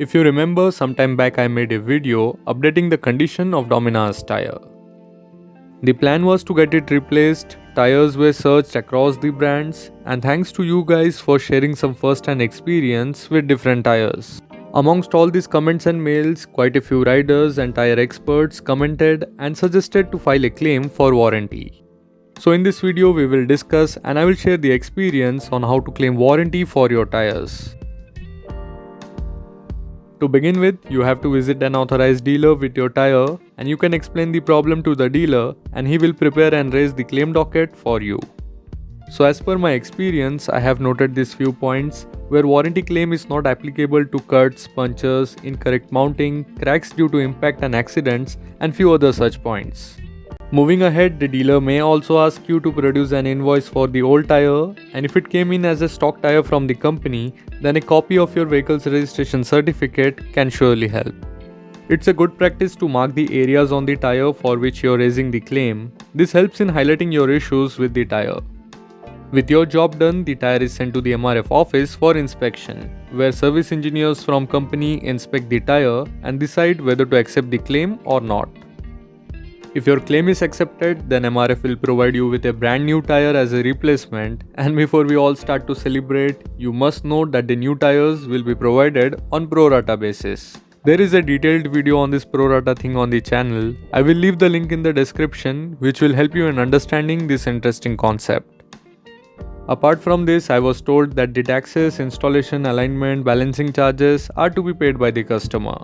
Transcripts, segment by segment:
If you remember, sometime back I made a video updating the condition of Dominar's tire. The plan was to get it replaced, tires were searched across the brands, and thanks to you guys for sharing some first-hand experience with different tires. Amongst all these comments and mails, quite a few riders and tire experts commented and suggested to file a claim for warranty. So in this video we will discuss and I will share the experience on how to claim warranty for your tires. To begin with, you have to visit an authorized dealer with your tire and you can explain the problem to the dealer and he will prepare and raise the claim docket for you. So as per my experience, I have noted these few points where warranty claim is not applicable to cuts, punctures, incorrect mounting, cracks due to impact and accidents and few other such points. Moving ahead, the dealer may also ask you to produce an invoice for the old tire, and if it came in as a stock tire from the company, then a copy of your vehicle's registration certificate can surely help. It's a good practice to mark the areas on the tire for which you're raising the claim. This helps in highlighting your issues with the tire. With your job done, the tire is sent to the MRF office for inspection, where service engineers from company inspect the tire and decide whether to accept the claim or not. If your claim is accepted, then MRF will provide you with a brand new tire as a replacement, and before we all start to celebrate, you must note that the new tires will be provided on pro rata basis. There is a detailed video on this pro rata thing on the channel. I will leave the link in the description, which will help you in understanding this interesting concept. Apart from this, I was told that the taxes, installation, alignment, balancing charges are to be paid by the customer.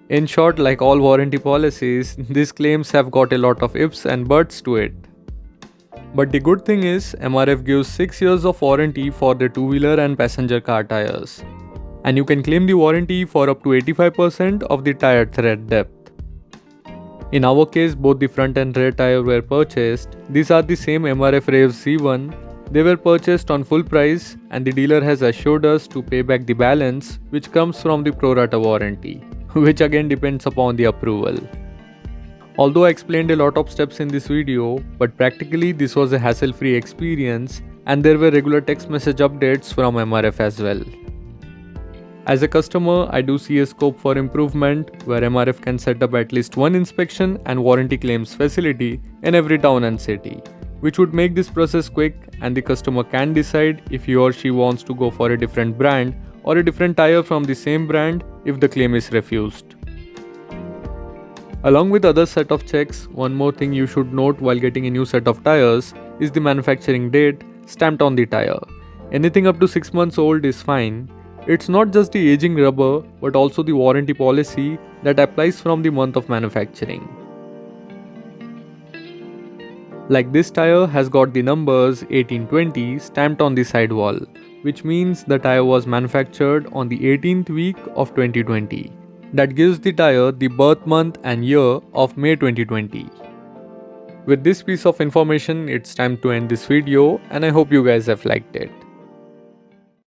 In short, like all warranty policies, these claims have got a lot of ifs and buts to it. But the good thing is, MRF gives 6 years of warranty for the two-wheeler and passenger car tires. And you can claim the warranty for up to 85% of the tire tread depth. In our case, both the front and rear tire were purchased. These are the same MRF Rave C1. They were purchased on full price and the dealer has assured us to pay back the balance which comes from the pro rata warranty, which again depends upon the approval. Although I explained a lot of steps in this video, but practically this was a hassle-free experience and there were regular text message updates from MRF as well. As a customer, I do see a scope for improvement where MRF can set up at least one inspection and warranty claims facility in every town and city, which would make this process quick and the customer can decide if he or she wants to go for a different brand or a different tire from the same brand if the claim is refused. Along with other set of checks, one more thing you should note while getting a new set of tires is the manufacturing date stamped on the tire. Anything up to 6 months old is fine. It's not just the aging rubber but also the warranty policy that applies from the month of manufacturing. Like this tire has got the numbers 1820 stamped on the sidewall, which means the tire was manufactured on the 18th week of 2020. That gives the tire the birth month and year of May 2020. With this piece of information, it's time to end this video and I hope you guys have liked it.